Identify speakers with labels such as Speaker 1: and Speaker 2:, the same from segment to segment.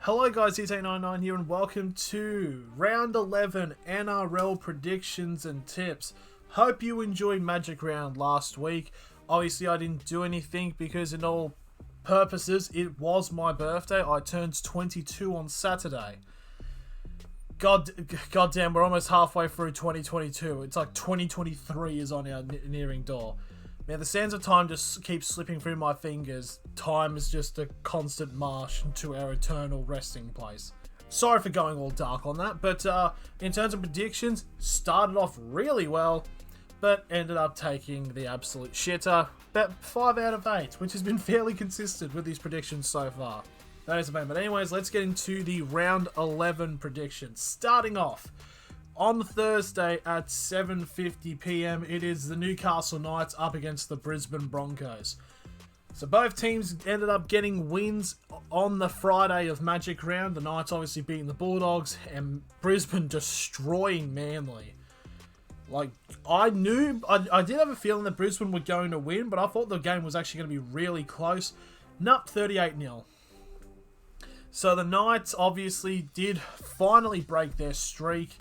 Speaker 1: Hello guys, ET99 here and welcome to Round 11 NRL predictions and tips. Hope you enjoyed Magic Round last week. Obviously I didn't do anything because in all purposes it was my birthday. I turned 22 on Saturday. Goddamn, we're almost halfway through 2022. It's like 2023 is on our nearing door. Man, the sands of time just keep slipping through my fingers. Time is just a constant march to our eternal resting place. Sorry for going all dark on that, but in terms of predictions, started off really well, but ended up taking the absolute shitter. About 5 out of 8, which has been fairly consistent with these predictions so far. That is the main. But anyways, let's get into the Round 11 predictions. Starting off, on Thursday at 7:50 PM, it is the Newcastle Knights up against the Brisbane Broncos. So both teams ended up getting wins on the Friday of Magic Round. The Knights obviously beating the Bulldogs and Brisbane destroying Manly. Like, I did have a feeling that Brisbane were going to win, but I thought the game was actually going to be really close. Nup 38-0. So the Knights obviously did finally break their streak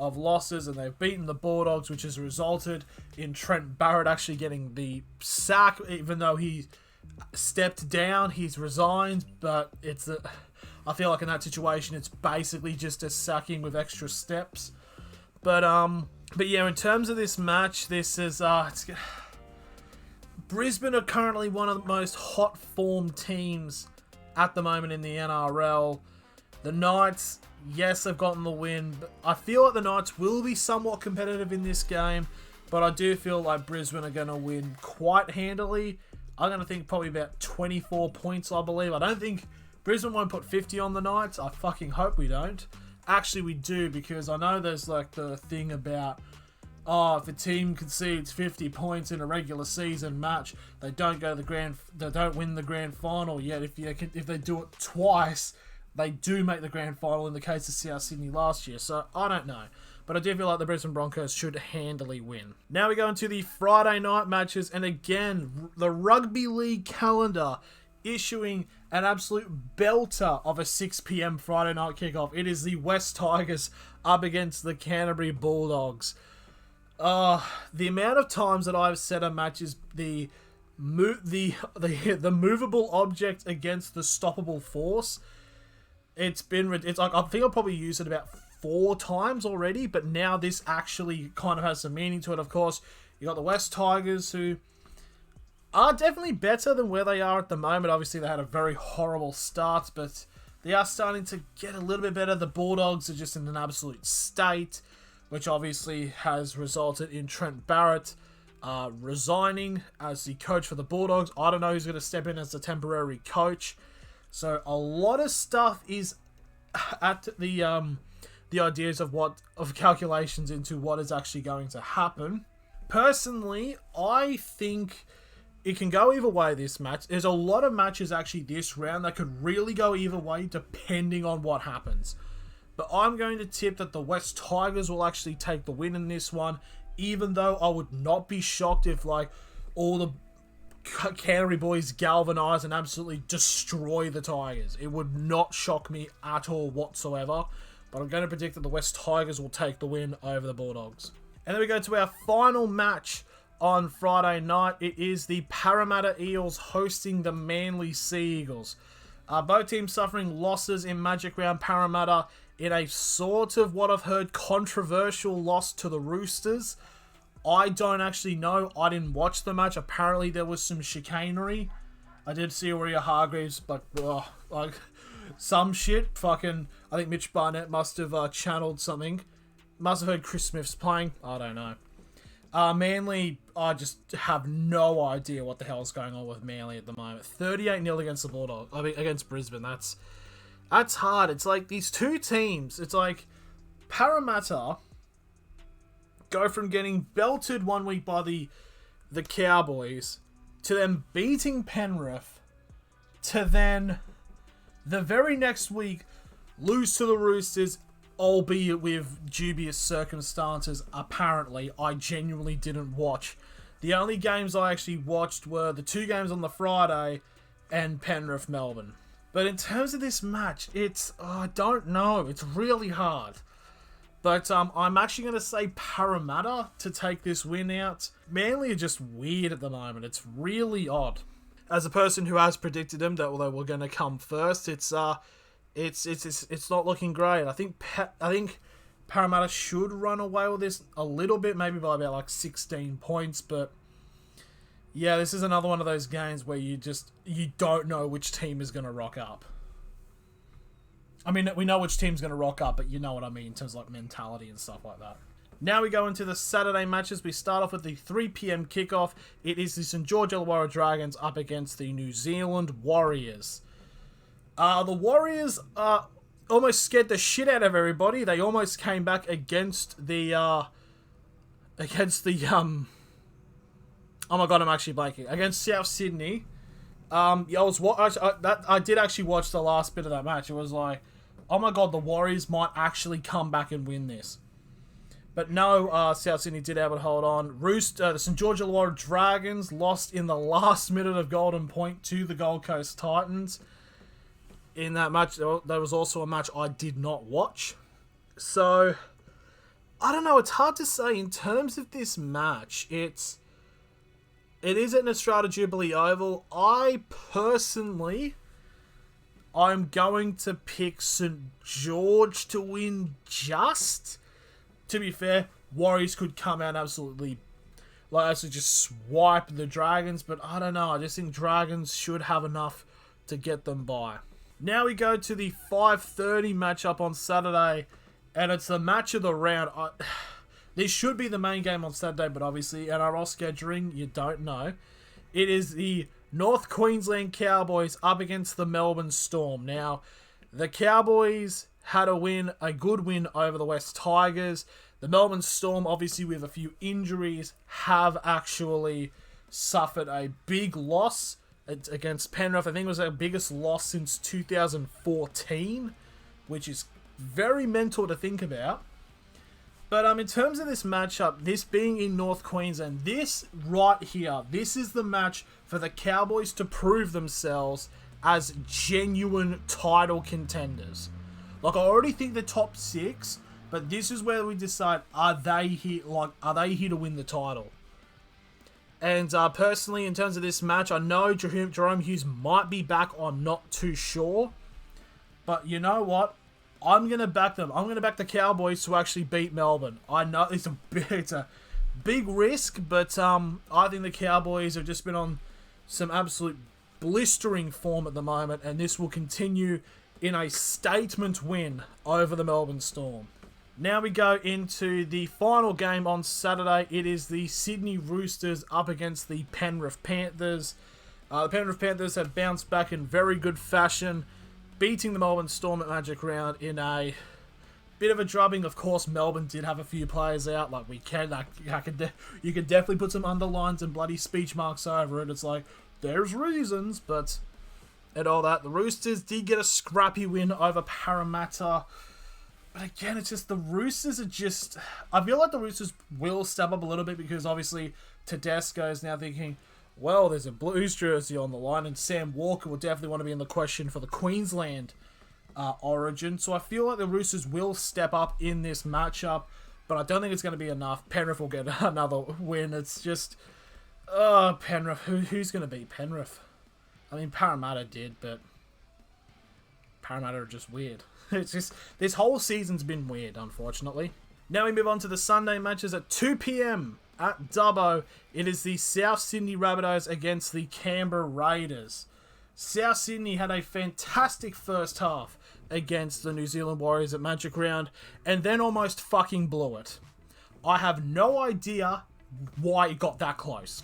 Speaker 1: of losses, and they've beaten the Bulldogs, which has resulted in Trent Barrett actually getting the sack, even though he stepped down. He's resigned, but I feel like in that situation it's basically just a sacking with extra steps. But yeah, in terms of this match, this is Brisbane are currently one of the most hot form teams at the moment in the NRL. The Knights, yes, they've gotten the win, but I feel like the Knights will be somewhat competitive in this game, but I do feel like Brisbane are going to win quite handily. I'm going to think probably about 24 points, I believe. I don't think Brisbane won't put 50 on the Knights. I fucking hope we don't. Actually, we do, because I know there's like the thing about, if a team concedes 50 points in a regular season match, they don't win the grand final. Yet if they do it twice, they do make the grand final in the case of South Sydney last year. So I don't know, but I do feel like the Brisbane Broncos should handily win. Now we go into the Friday night matches, and again, the rugby league calendar issuing an absolute belter of a 6 PM Friday night kickoff. It is the West Tigers up against the Canterbury Bulldogs. The amount of times that I've said a match is the movable object against the stoppable force. It's like, I think I've probably used it about 4 times already, but now this actually kind of has some meaning to it. Of course, you got the West Tigers, who are definitely better than where they are at the moment. Obviously, they had a very horrible start, but they are starting to get a little bit better. The Bulldogs are just in an absolute state, which obviously has resulted in Trent Barrett resigning as the coach for the Bulldogs. I don't know who's going to step in as the temporary coach. So a lot of stuff is at the ideas of calculations into what is actually going to happen. Personally, I think it can go either way, this match. There's a lot of matches actually this round that could really go either way depending on what happens. But I'm going to tip that the West Tigers will actually take the win in this one, even though I would not be shocked if like all the Canterbury boys galvanise and absolutely destroy the Tigers. It would not shock me at all whatsoever. But I'm going to predict that the West Tigers will take the win over the Bulldogs. And then we go to our final match on Friday night. It is the Parramatta Eels hosting the Manly Sea Eagles. Both teams suffering losses in Magic Round. Parramatta in a sort of, what I've heard, controversial loss to the Roosters. I don't actually know. I didn't watch the match. Apparently there was some chicanery. I did see Aurea Hargreaves, but like some shit. Fucking, I think Mitch Barnett must have channeled something. Must have heard Chris Smith's playing. I don't know. Manly, I just have no idea what the hell is going on with Manly at the moment. 38-0 against the Bulldogs. I mean, against Brisbane. That's hard. It's like these two teams. It's like Parramatta go from getting belted one week by the Cowboys to them beating Penrith to then the very next week lose to the Roosters, albeit with dubious circumstances. Apparently, I genuinely didn't watch. The only games I actually watched were the 2 games on the Friday and Penrith Melbourne. But in terms of this match, I don't know. It's really hard. But I'm actually going to say Parramatta to take this win out. Manly are just weird at the moment. It's really odd. As a person who has predicted them that although we're going to come first, it's not looking great. I think Parramatta should run away with this a little bit, maybe by about like 16 points. But yeah, this is another one of those games where you don't know which team is going to rock up. I mean, we know which team's going to rock up, but you know what I mean in terms of like mentality and stuff like that. Now we go into the Saturday matches. We start off with the 3 p.m. kickoff. It is the St. George Illawarra Dragons up against the New Zealand Warriors. The Warriors almost scared the shit out of everybody. They almost came back against the oh my god, I'm actually blanking. Against South Sydney. I did actually watch the last bit of that match. It was like, oh my god, the Warriors might actually come back and win this. But no, South Sydney did able to hold on. The St. George Illawarra Dragons lost in the last minute of Golden Point to the Gold Coast Titans. In that match, there was also a match I did not watch. So, I don't know, it's hard to say. In terms of this match, it is at Australian Jubilee Oval. I'm going to pick St. George to win just. To be fair, Warriors could come out and absolutely just swipe the Dragons, but I don't know. I just think Dragons should have enough to get them by. Now we go to the 5:30 matchup on Saturday, and it's the match of the round. This should be the main game on Saturday, but obviously NRL scheduling, you don't know. It is the North Queensland Cowboys up against the Melbourne Storm. Now, the Cowboys had a good win over the West Tigers. The Melbourne Storm, obviously with a few injuries, have actually suffered a big loss against Penrith. I think it was their biggest loss since 2014, which is very mental to think about. But in terms of this matchup, this being in North Queensland, this right here, this is the match for the Cowboys to prove themselves as genuine title contenders. Like, I already think the top 6, but this is where we decide, are they here to win the title? And personally, in terms of this match, I know Jerome Hughes might be back. I'm not too sure. But you know what? I'm going to back them. I'm going to back the Cowboys to actually beat Melbourne. I know it's a big risk, but I think the Cowboys have just been on some absolute blistering form at the moment, and this will continue in a statement win over the Melbourne Storm. Now we go into the final game on Saturday. It is the Sydney Roosters up against the Penrith Panthers. The Penrith Panthers have bounced back in very good fashion, beating the Melbourne Storm at Magic Round in a bit of a drubbing. Of course, Melbourne did have a few players out. You could definitely put some underlines and bloody speech marks over it. It's like, there's reasons, but and all that. The Roosters did get a scrappy win over Parramatta. But again, it's just the Roosters are just... I feel like the Roosters will step up a little bit because obviously Tedesco is now thinking, well, there's a Blues jersey on the line, and Sam Walker will definitely want to be in the question for the Queensland origin. So I feel like the Roosters will step up in this matchup, but I don't think it's going to be enough. Penrith will get another win. It's just... Penrith. Who's going to beat Penrith? I mean, Parramatta did, but Parramatta are just weird. It's just, this whole season's been weird, unfortunately. Now we move on to the Sunday matches at 2 p.m. at Dubbo. It is the South Sydney Rabbitohs against the Canberra Raiders. South Sydney had a fantastic first half against the New Zealand Warriors at Magic Round, and then almost fucking blew it. I have no idea why it got that close.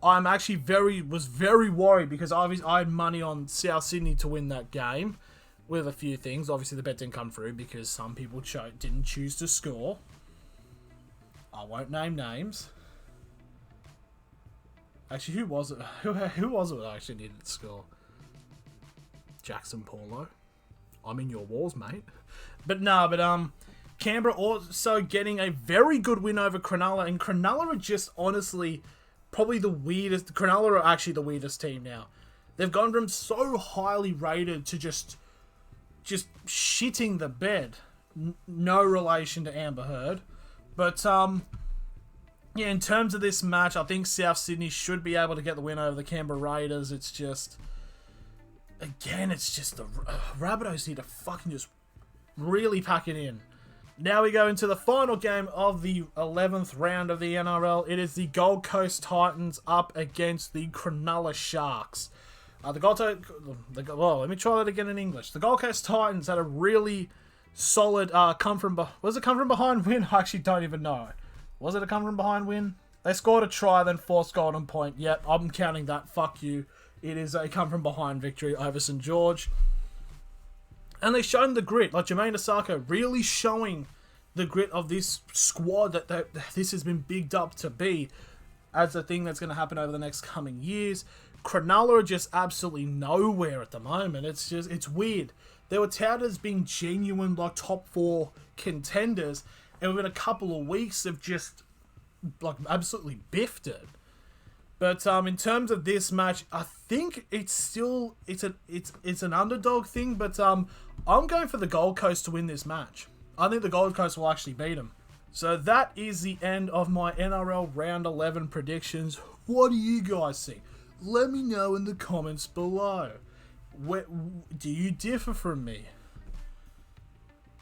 Speaker 1: I'm actually was very worried because I had money on South Sydney to win that game with a few things. Obviously, the bet didn't come through because some people didn't choose to score. I won't name names. Actually, who was it? Who was it that actually needed to score? Jackson Paulo. I'm in your walls, mate. But Canberra also getting a very good win over Cronulla, and Cronulla are just honestly probably the weirdest. Cronulla are actually the weirdest team now. They've gone from so highly rated to just shitting the bed. No relation to Amber Heard. But, yeah, in terms of this match, I think South Sydney should be able to get the win over the Canberra Raiders. It's just... Again, it's just the Rabbitohs need to fucking just really pack it in. Now we go into the final game of the 11th round of the NRL. It is the Gold Coast Titans up against the Cronulla Sharks. Let me try that again in English. The Gold Coast Titans had a really solid was it come from behind win? I actually don't even know. Was it a come from behind win? They scored a try, then forced golden point. Yep, I'm counting that. Fuck you. It is a come from behind victory over St. George. And they've shown the grit. Like Jermaine Asako really showing the grit of this squad that this has been bigged up to be as a thing that's going to happen over the next coming years. Cronulla are just absolutely nowhere at the moment. It's weird. They were touted as being genuine, like, top 4 contenders. And within a couple of weeks, they've just, like, absolutely biffed it. But in terms of this match, I think it's an underdog thing. But I'm going for the Gold Coast to win this match. I think the Gold Coast will actually beat them. So that is the end of my NRL Round 11 predictions. What do you guys think? Let me know in the comments below. Do you differ from me?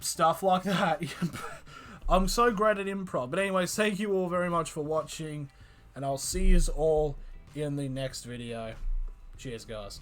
Speaker 1: Stuff like that. I'm so great at improv. But anyways, thank you all very much for watching. And I'll see you all in the next video. Cheers, guys.